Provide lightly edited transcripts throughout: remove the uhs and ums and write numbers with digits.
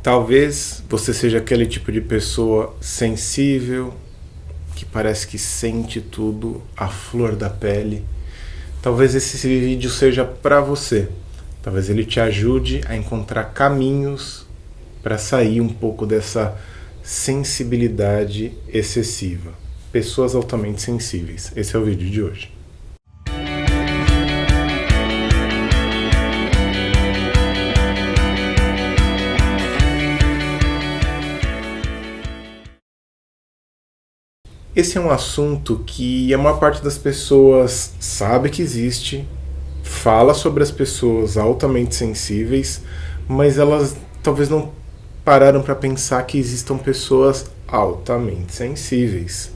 Talvez você seja aquele tipo de pessoa sensível, que parece que sente tudo à flor da pele. Talvez esse vídeo seja para você. Talvez ele te ajude a encontrar caminhos para sair um pouco dessa sensibilidade excessiva. Pessoas altamente sensíveis. Esse é o vídeo de hoje. Esse é um assunto que a maior parte das pessoas sabe que existe, fala sobre as pessoas altamente sensíveis, mas elas talvez não pararam para pensar que existam pessoas altamente sensíveis.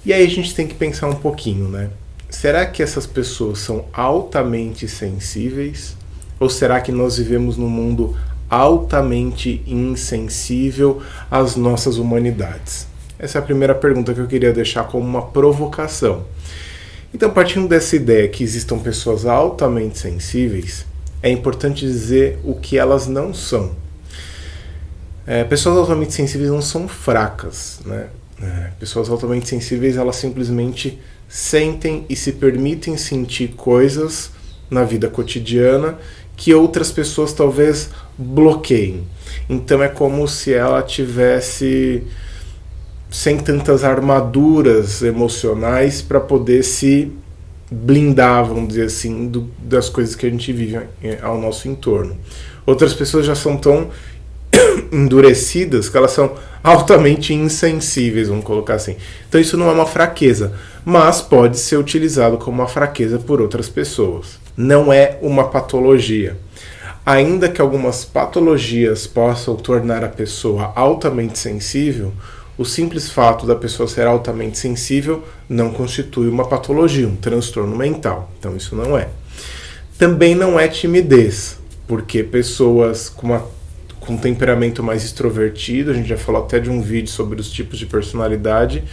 E aí a gente tem que pensar um pouquinho, né? Será que essas pessoas são altamente sensíveis? Ou será que nós vivemos num mundo altamente insensível às nossas humanidades? Essa é a primeira pergunta que eu queria deixar como uma provocação. Então, partindo dessa ideia que existam pessoas altamente sensíveis, é importante dizer o que elas não são. Pessoas altamente sensíveis não são fracas, né? Pessoas altamente sensíveis, elas simplesmente sentem e se permitem sentir coisas na vida cotidiana que outras pessoas talvez bloqueiem. Então é como se ela tivesse sem tantas armaduras emocionais para poder se blindar, vamos dizer assim, das coisas que a gente vive ao nosso entorno. Outras pessoas já são tão endurecidas que elas são altamente insensíveis, vamos colocar assim. Então isso não é uma fraqueza, mas pode ser utilizado como uma fraqueza por outras pessoas. Não é uma patologia. Ainda que algumas patologias possam tornar a pessoa altamente sensível, o simples fato da pessoa ser altamente sensível não constitui uma patologia, um transtorno mental. Então isso não é. Também não é timidez, porque pessoas com temperamento mais extrovertido, a gente já falou até de um vídeo sobre os tipos de personalidade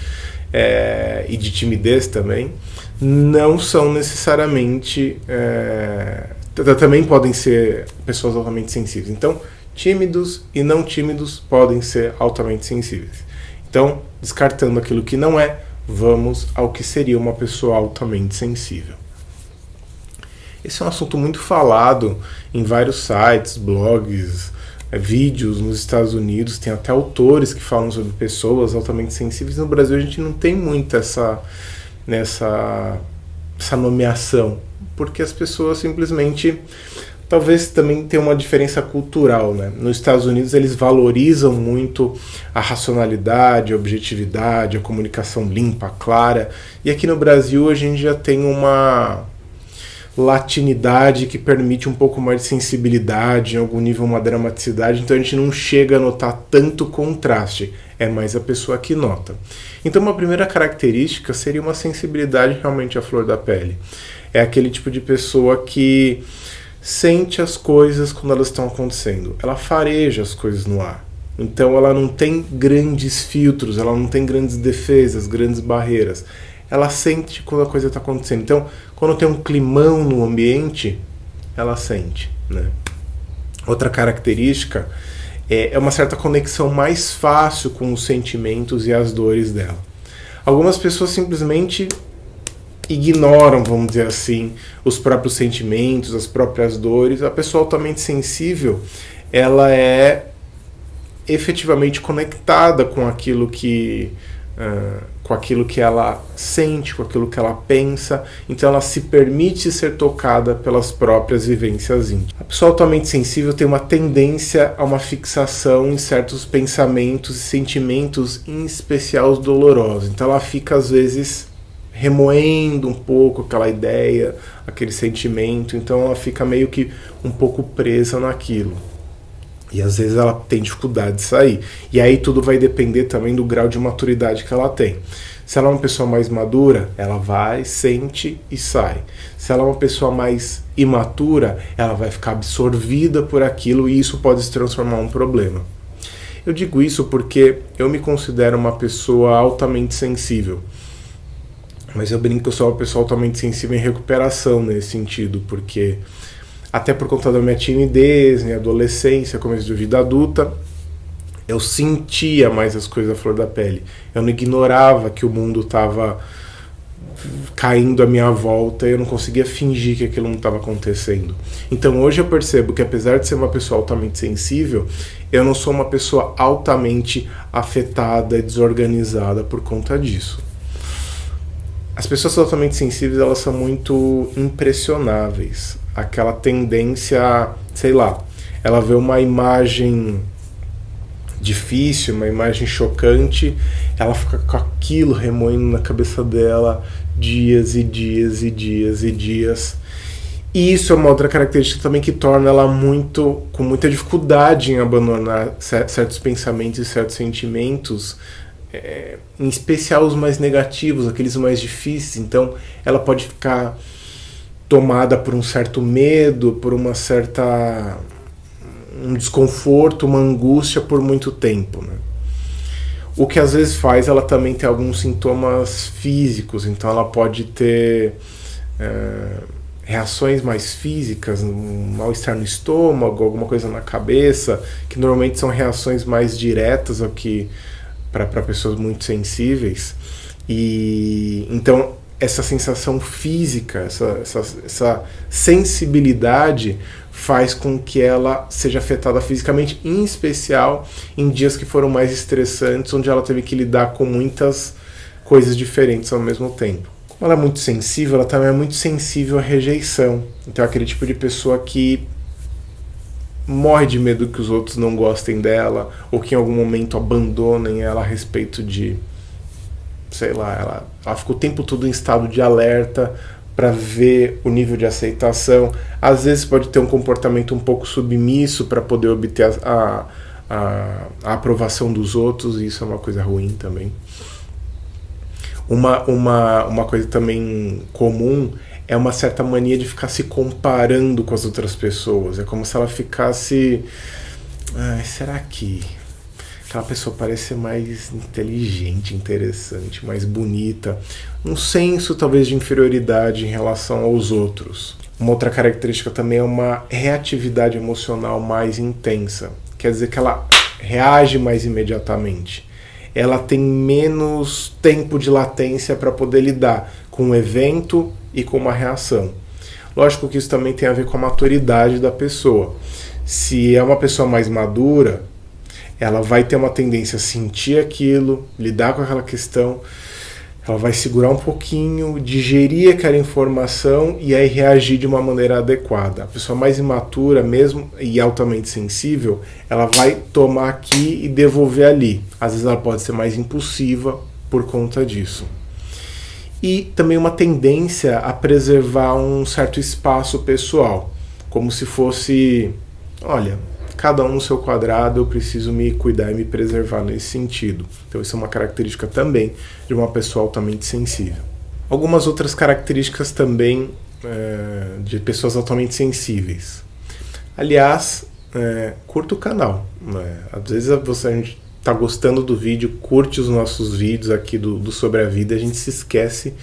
e de timidez também, não são necessariamente... também podem ser pessoas altamente sensíveis. Então, tímidos e não tímidos podem ser altamente sensíveis. Então, descartando aquilo que não é, vamos ao que seria uma pessoa altamente sensível. Esse é um assunto muito falado em vários sites, blogs, vídeos nos Estados Unidos. Tem até autores que falam sobre pessoas altamente sensíveis. No Brasil a gente não tem muito essa nomeação, porque as pessoas simplesmente... Talvez também tenha uma diferença cultural, né? Nos Estados Unidos eles valorizam muito a racionalidade, a objetividade, a comunicação limpa, clara. E aqui no Brasil a gente já tem uma latinidade que permite um pouco mais de sensibilidade, em algum nível uma dramaticidade, então a gente não chega a notar tanto contraste, é mais a pessoa que nota. Então uma primeira característica seria uma sensibilidade realmente à flor da pele. É aquele tipo de pessoa que sente as coisas quando elas estão acontecendo. Ela fareja as coisas no ar. Então ela não tem grandes filtros, ela não tem grandes defesas, grandes barreiras. Ela sente quando a coisa está acontecendo. Então, quando tem um climão no ambiente, ela sente, né? Outra característica é uma certa conexão mais fácil com os sentimentos e as dores dela. Algumas pessoas simplesmente ignoram, vamos dizer assim, os próprios sentimentos, as próprias dores. A pessoa altamente sensível, ela é efetivamente conectada com aquilo que ela sente, com aquilo que ela pensa, então ela se permite ser tocada pelas próprias vivências íntimas. A pessoa altamente sensível tem uma tendência a uma fixação em certos pensamentos e sentimentos, em especial os dolorosos, então ela fica às vezes remoendo um pouco aquela ideia, aquele sentimento, então ela fica meio que um pouco presa naquilo. E às vezes ela tem dificuldade de sair. E aí tudo vai depender também do grau de maturidade que ela tem. Se ela é uma pessoa mais madura, ela vai, sente e sai. Se ela é uma pessoa mais imatura, ela vai ficar absorvida por aquilo e isso pode se transformar em um problema. Eu digo isso porque eu me considero uma pessoa altamente sensível. Mas eu brinco que eu sou uma pessoa altamente sensível em recuperação nesse sentido, porque até por conta da minha timidez, minha adolescência, começo de vida adulta, eu sentia mais as coisas à flor da pele. Eu não ignorava que o mundo estava caindo à minha volta e eu não conseguia fingir que aquilo não estava acontecendo. Então hoje eu percebo que, apesar de ser uma pessoa altamente sensível, eu não sou uma pessoa altamente afetada e desorganizada por conta disso. As pessoas altamente sensíveis, elas são muito impressionáveis. Aquela tendência, sei lá, ela vê uma imagem difícil, uma imagem chocante, ela fica com aquilo remoendo na cabeça dela dias e dias e dias e dias. E isso é uma outra característica também que torna ela com muita dificuldade em abandonar certos pensamentos e certos sentimentos, em especial os mais negativos, aqueles mais difíceis. Então ela pode ficar tomada por um certo medo, por um desconforto, uma angústia por muito tempo, né? O que às vezes faz ela também ter alguns sintomas físicos, então ela pode ter reações mais físicas, um mal-estar no estômago, alguma coisa na cabeça, que normalmente são reações mais diretas ao que para pessoas muito sensíveis. E então essa sensação física, essa sensibilidade faz com que ela seja afetada fisicamente, em especial em dias que foram mais estressantes, onde ela teve que lidar com muitas coisas diferentes ao mesmo tempo. Como ela é muito sensível, ela também é muito sensível à rejeição. Então é aquele tipo de pessoa que morre de medo que os outros não gostem dela, ou que em algum momento abandonem ela a respeito de, sei lá, ela fica o tempo todo em estado de alerta para ver o nível de aceitação. Às vezes pode ter um comportamento um pouco submisso para poder obter a aprovação dos outros, e isso é uma coisa ruim também. Uma coisa também comum é uma certa mania de ficar se comparando com as outras pessoas. É como se ela ficasse... será que aquela pessoa parece ser mais inteligente, interessante, mais bonita? Um senso talvez de inferioridade em relação aos outros. Uma outra característica também é uma reatividade emocional mais intensa. Quer dizer que ela reage mais imediatamente. Ela tem menos tempo de latência para poder lidar com um evento e com uma reação. Lógico que isso também tem a ver com a maturidade da pessoa. Se é uma pessoa mais madura, ela vai ter uma tendência a sentir aquilo, lidar com aquela questão, ela vai segurar um pouquinho, digerir aquela informação e aí reagir de uma maneira adequada. A pessoa mais imatura mesmo e altamente sensível, ela vai tomar aqui e devolver ali. Às vezes ela pode ser mais impulsiva por conta disso. E também uma tendência a preservar um certo espaço pessoal, como se fosse, olha, cada um no seu quadrado, eu preciso me cuidar e me preservar nesse sentido. Então isso é uma característica também de uma pessoa altamente sensível. Algumas outras características também de pessoas altamente sensíveis. Aliás, curta o canal. Às vezes a gente está gostando do vídeo, curte os nossos vídeos aqui do Sobre a Vida, a gente se esquece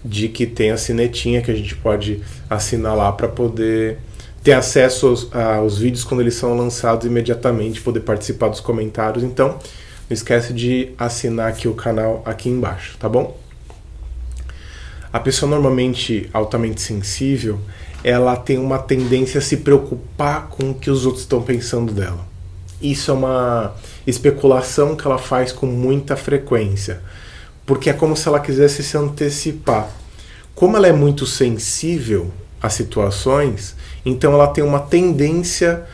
de que tem a sinetinha que a gente pode assinar lá para poder ter acesso aos vídeos quando eles são lançados imediatamente, poder participar dos comentários. Então, não esquece de assinar aqui o canal aqui embaixo, tá bom? A pessoa normalmente altamente sensível, ela tem uma tendência a se preocupar com o que os outros estão pensando dela. Isso é uma especulação que ela faz com muita frequência, porque é como se ela quisesse se antecipar. Como ela é muito sensível a situações, então ela tem uma tendência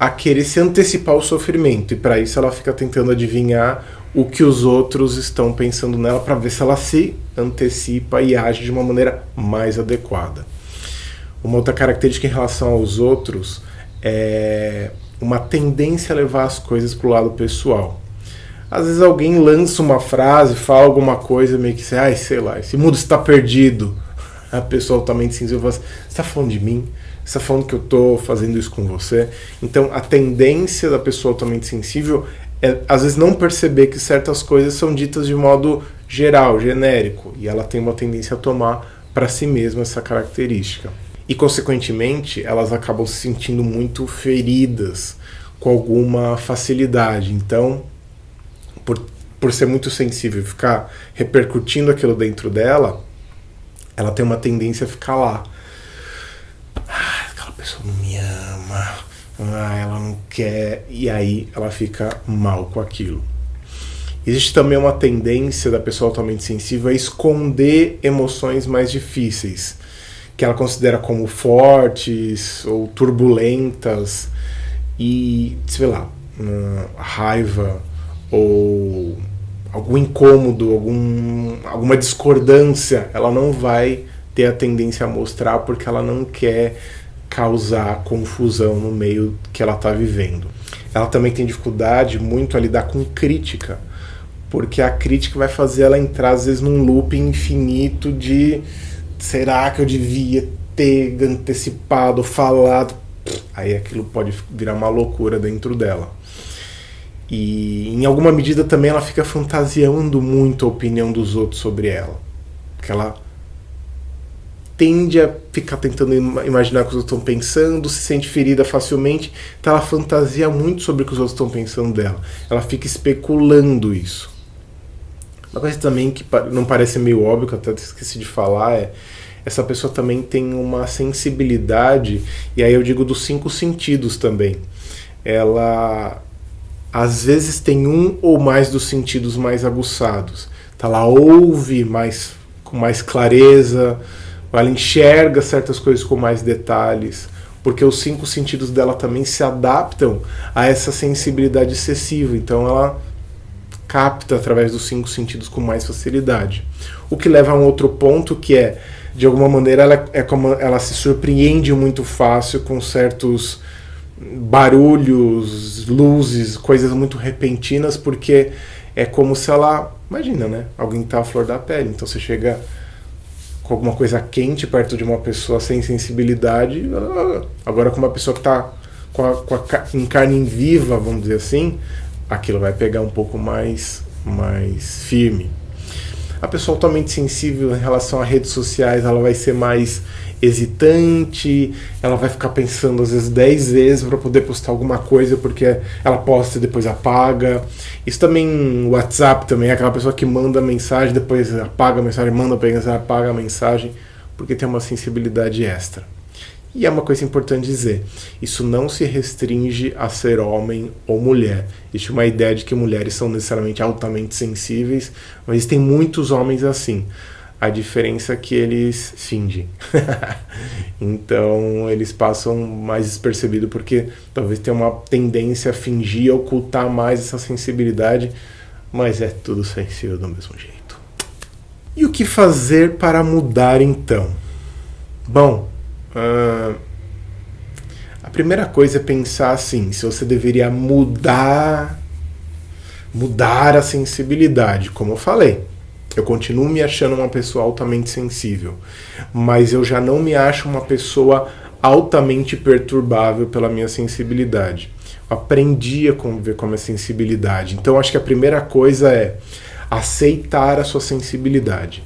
a querer se antecipar ao sofrimento, e para isso ela fica tentando adivinhar o que os outros estão pensando nela para ver se ela se antecipa e age de uma maneira mais adequada. Uma outra característica em relação aos outros é uma tendência a levar as coisas para o lado pessoal. Às vezes alguém lança uma frase, fala alguma coisa meio que assim, sei lá, esse mundo está perdido. A pessoa altamente sensível fala assim, você está falando de mim? Você está falando que eu estou fazendo isso com você? Então a tendência da pessoa altamente sensível é às vezes não perceber que certas coisas são ditas de modo geral, genérico, e ela tem uma tendência a tomar para si mesma essa característica. e, consequentemente, elas acabam se sentindo muito feridas com alguma facilidade. Então, por ser muito sensível e ficar repercutindo aquilo dentro dela, ela tem uma tendência a ficar lá. Aquela pessoa não me ama, ela não quer, e aí ela fica mal com aquilo. Existe também uma tendência da pessoa altamente sensível a esconder emoções mais difíceis, que ela considera como fortes ou turbulentas, e, sei lá, raiva ou algum incômodo, alguma discordância, ela não vai ter a tendência a mostrar porque ela não quer causar confusão no meio que ela está vivendo. Ela também tem dificuldade muito a lidar com crítica, porque a crítica vai fazer ela entrar às vezes num loop infinito de será que eu devia ter antecipado, falado? Aí aquilo pode virar uma loucura dentro dela. E em alguma medida também ela fica fantasiando muito a opinião dos outros sobre ela. Porque ela tende a ficar tentando imaginar o que os outros estão pensando, se sente ferida facilmente, então ela fantasia muito sobre o que os outros estão pensando dela. Ela fica especulando isso. Uma coisa também que não parece meio óbvio, que eu até esqueci de falar, é essa pessoa também tem uma sensibilidade, e aí eu digo dos 5 sentidos também. Ela às vezes tem um ou mais dos sentidos mais aguçados. Então ela ouve com mais clareza, ela enxerga certas coisas com mais detalhes, porque os 5 sentidos dela também se adaptam a essa sensibilidade excessiva. Então ela capta através dos 5 sentidos com mais facilidade. O que leva a um outro ponto, que é, de alguma maneira, ela se surpreende muito fácil com certos barulhos, luzes, coisas muito repentinas, porque é como se ela, imagina, né? Alguém tá à flor da pele, então você chega com alguma coisa quente perto de uma pessoa sem sensibilidade, agora com uma pessoa que tá em carne viva, vamos dizer assim, aquilo vai pegar um pouco mais firme. A pessoa altamente sensível em relação a redes sociais, ela vai ser mais hesitante, ela vai ficar pensando às vezes 10 vezes para poder postar alguma coisa, porque ela posta e depois apaga. Isso também, o WhatsApp também, é aquela pessoa que manda mensagem, depois apaga a mensagem, manda mensagem, apaga a mensagem, porque tem uma sensibilidade extra. E é uma coisa importante dizer, isso não se restringe a ser homem ou mulher. Existe uma ideia de que mulheres são necessariamente altamente sensíveis, mas existem muitos homens assim. A diferença é que eles fingem. Então eles passam mais despercebido porque talvez tenha uma tendência a fingir, a ocultar mais essa sensibilidade, mas é tudo sensível do mesmo jeito. E o que fazer para mudar então? Bom, a primeira coisa é pensar assim, se você deveria mudar a sensibilidade. Como eu falei, eu continuo me achando uma pessoa altamente sensível, mas eu já não me acho uma pessoa altamente perturbável pela minha sensibilidade. Eu aprendi a conviver com a minha sensibilidade. Então acho que a primeira coisa é aceitar a sua sensibilidade.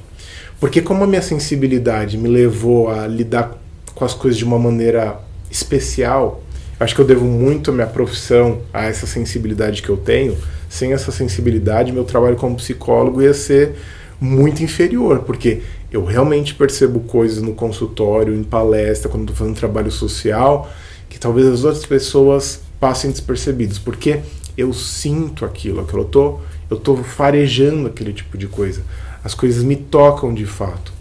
Porque como a minha sensibilidade me levou a lidar com as coisas de uma maneira especial, acho que eu devo muito a minha profissão a essa sensibilidade que eu tenho. Sem essa sensibilidade, meu trabalho como psicólogo ia ser muito inferior, porque eu realmente percebo coisas no consultório, em palestra, quando estou fazendo trabalho social, que talvez as outras pessoas passem despercebidos, porque eu sinto aquilo, eu tô farejando aquele tipo de coisa. As coisas me tocam de fato.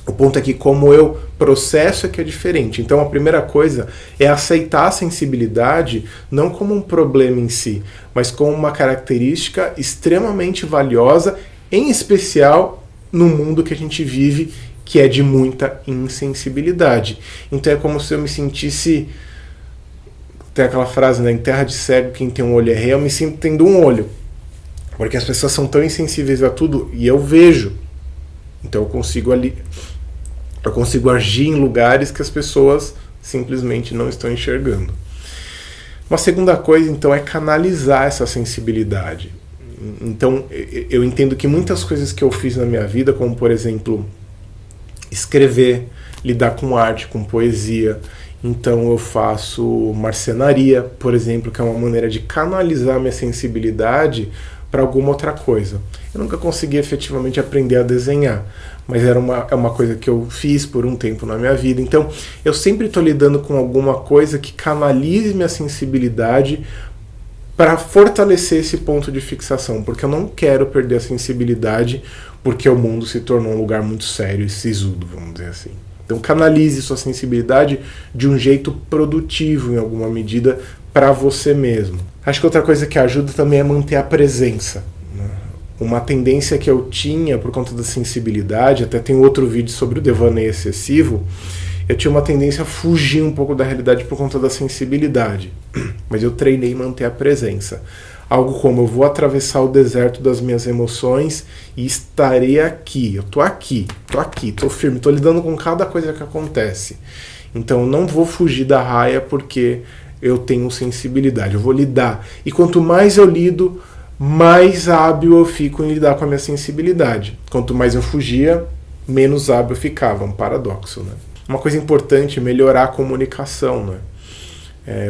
O ponto é que como eu processo é que é diferente. Então a primeira coisa é aceitar a sensibilidade não como um problema em si, mas como uma característica extremamente valiosa, em especial no mundo que a gente vive, que é de muita insensibilidade. Então é como se eu me sentisse... Tem aquela frase, né? Em terra de cego, quem tem um olho é rei. Eu me sinto tendo um olho. Porque as pessoas são tão insensíveis a tudo e eu vejo. Então eu consigo agir em lugares que as pessoas simplesmente não estão enxergando. Uma segunda coisa, então, é canalizar essa sensibilidade. Então, eu entendo que muitas coisas que eu fiz na minha vida, como, por exemplo, escrever, lidar com arte, com poesia. Então eu faço marcenaria, por exemplo, que é uma maneira de canalizar minha sensibilidade para alguma outra coisa. Eu nunca consegui efetivamente aprender a desenhar, mas é uma coisa que eu fiz por um tempo na minha vida. Então eu sempre estou lidando com alguma coisa que canalize minha sensibilidade para fortalecer esse ponto de fixação, porque eu não quero perder a sensibilidade porque o mundo se tornou um lugar muito sério e sisudo, vamos dizer assim. Então canalize sua sensibilidade de um jeito produtivo, em alguma medida, para você mesmo. Acho que outra coisa que ajuda também é manter a presença. Uma tendência que eu tinha por conta da sensibilidade, até tem outro vídeo sobre o devaneio excessivo, eu tinha uma tendência a fugir um pouco da realidade por conta da sensibilidade. Mas eu treinei manter a presença. Algo como, eu vou atravessar o deserto das minhas emoções e estarei aqui. Eu tô firme, tô lidando com cada coisa que acontece. Então eu não vou fugir da raia porque eu tenho sensibilidade, eu vou lidar. E quanto mais eu lido, mais hábil eu fico em lidar com a minha sensibilidade. Quanto mais eu fugia, menos hábil eu ficava. Um paradoxo, né? Uma coisa importante é melhorar a comunicação, né?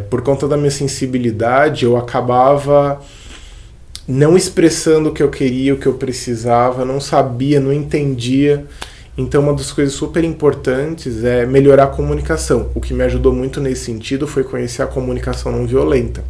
Por conta da minha sensibilidade, eu acabava não expressando o que eu queria, o que eu precisava, não sabia, não entendia. Então uma das coisas super importantes é melhorar a comunicação. O que me ajudou muito nesse sentido foi conhecer a comunicação não violenta.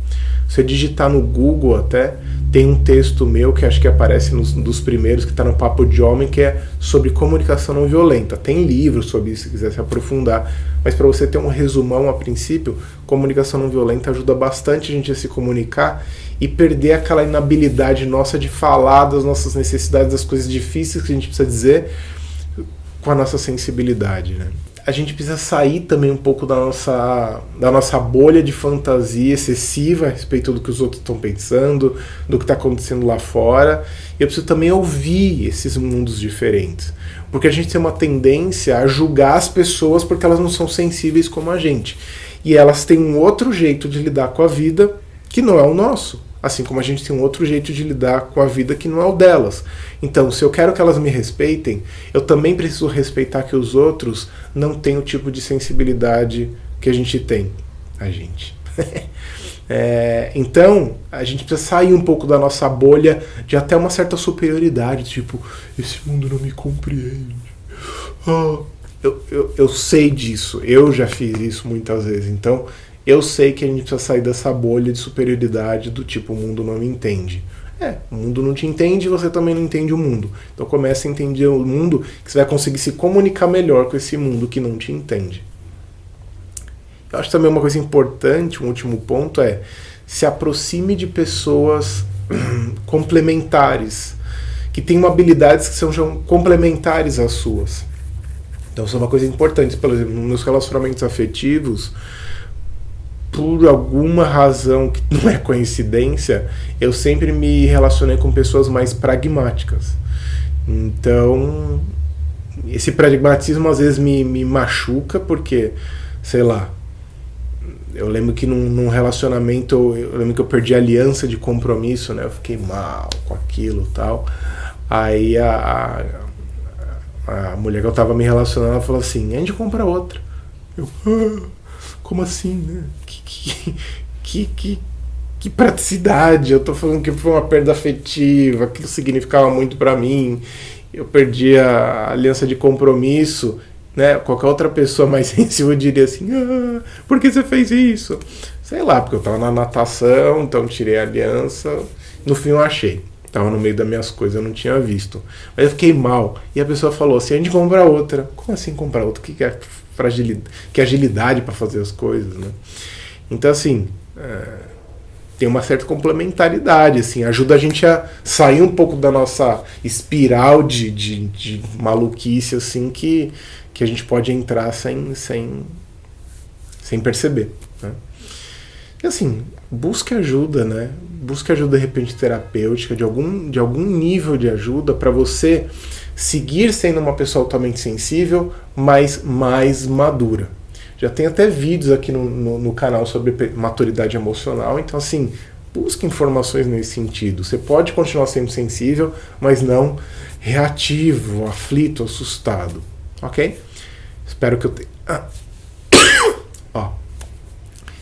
Você digitar no Google até, tem um texto meu que acho que aparece dos primeiros, que está no Papo de Homem, que é sobre comunicação não violenta. Tem livro sobre isso, se quiser se aprofundar. Mas para você ter um resumão a princípio, comunicação não violenta ajuda bastante a gente a se comunicar e perder aquela inabilidade nossa de falar das nossas necessidades, das coisas difíceis que a gente precisa dizer com a nossa sensibilidade, né? A gente precisa sair também um pouco da nossa bolha de fantasia excessiva a respeito do que os outros estão pensando, do que está acontecendo lá fora. E eu preciso também ouvir esses mundos diferentes. Porque a gente tem uma tendência a julgar as pessoas porque elas não são sensíveis como a gente. E elas têm um outro jeito de lidar com a vida que não é o nosso. Assim como a gente tem um outro jeito de lidar com a vida que não é o delas. Então, se eu quero que elas me respeitem, eu também preciso respeitar que os outros não têm o tipo de sensibilidade que a gente tem. A gente. Então, a gente precisa sair um pouco da nossa bolha de até uma certa superioridade. Tipo, esse mundo não me compreende. Eu sei disso. Eu já fiz isso muitas vezes. Então, eu sei que a gente precisa sair dessa bolha de superioridade do tipo, o mundo não me entende. O mundo não te entende e você também não entende o mundo. Então comece a entender o mundo, que você vai conseguir se comunicar melhor com esse mundo que não te entende. Eu acho também uma coisa importante, um último ponto é, se aproxime de pessoas complementares, que tenham habilidades que sejam complementares às suas. Então isso é uma coisa importante. Por exemplo, nos meus relacionamentos afetivos, por alguma razão que não é coincidência, eu sempre me relacionei com pessoas mais pragmáticas. Então, esse pragmatismo às vezes me machuca, porque, sei lá, eu lembro que num relacionamento, eu lembro que eu perdi a aliança de compromisso, né? Eu fiquei mal com aquilo e tal. Aí a mulher que eu tava me relacionando, ela falou assim, a gente compra outra. Eu, como assim, né? Que praticidade. Eu tô falando que foi uma perda afetiva, aquilo significava muito pra mim. Eu perdi a aliança de compromisso, né? Qualquer outra pessoa mais sensível diria assim, por que você fez isso? Sei lá, porque eu tava na natação, então tirei a aliança. No fim eu achei. Tava no meio das minhas coisas, eu não tinha visto. Mas eu fiquei mal. E a pessoa falou assim, a gente compra outra. Como assim comprar outra? O que é fragilidade? Que agilidade para fazer as coisas, né? Então, assim, tem uma certa complementaridade, assim, ajuda a gente a sair um pouco da nossa espiral de maluquice, assim, que a gente pode entrar sem perceber, né? E, assim, busque ajuda, né? Busque ajuda, de repente, terapêutica, de algum nível de ajuda para você seguir sendo uma pessoa altamente sensível, mas mais madura. Já tem até vídeos aqui no canal sobre maturidade emocional, então assim, busque informações nesse sentido. Você pode continuar sendo sensível, mas não reativo, aflito, assustado, ok? Espero que eu tenha... Ó,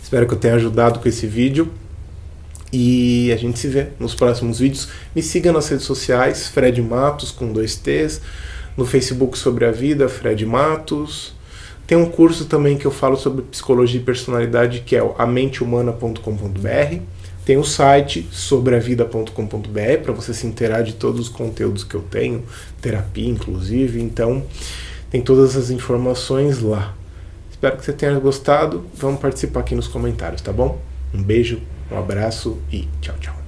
espero que eu tenha ajudado com esse vídeo. E a gente se vê nos próximos vídeos. Me siga nas redes sociais, Fred Matos, com 2 T's. No Facebook Sobre a Vida, Fred Matos. Tem um curso também que eu falo sobre psicologia e personalidade, que é o amenteHumana.com.br. Tem o site sobreavida.com.br para você se inteirar de todos os conteúdos que eu tenho, terapia inclusive. Então, tem todas as informações lá. Espero que você tenha gostado. Vamos participar aqui nos comentários, tá bom? Um beijo, um abraço e tchau, tchau.